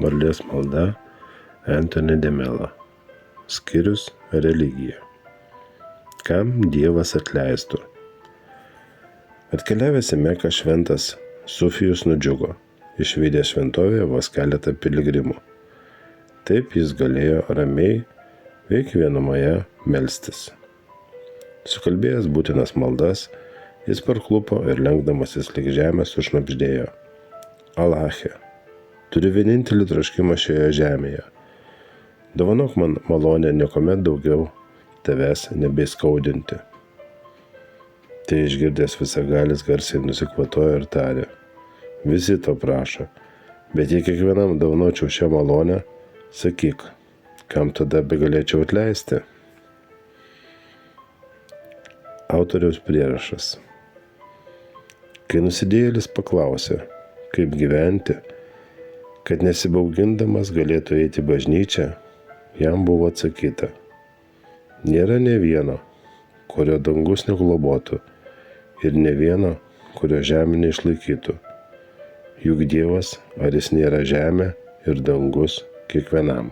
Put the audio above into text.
Varlės malda Anthony de Mello. Skyrius religija. Kam Dievas atleistų? Atkeliavęs į Meką šventas Sufijus nudžiugo, išvydęs šventovėje vos keletą piligrimų. Taip jis galėjo ramiai veik vienumoje melstis. Sukalbėjęs būtinas maldas, jis parklupo ir lenkdamasis lig žemės sušnabždėjo: Alache, turiu vienintelį troškimą šioje žemėje. Dovanok man malonę niekuomet daugiau tavęs nebeįskaudinti. Tai išgirdęs visagalis garsiai nusikvatojo ir tarė: Visi to prašo, bet jei kiekvienam dovanočiau šią malonę, sakyk, kam tada begalėčiau atleisti? Autoriaus prierašas. Kai nusidėjėlis paklausė, kaip gyventi, kad nesibaugindamas galėtų eiti į bažnyčią, jam buvo atsakyta: nėra nė vieno, kurio dangus neglobotų, ir nė vieno, kurio žemė neišlaikytų. Juk Dievas, ar jis nėra žemė ir dangus kiekvienam.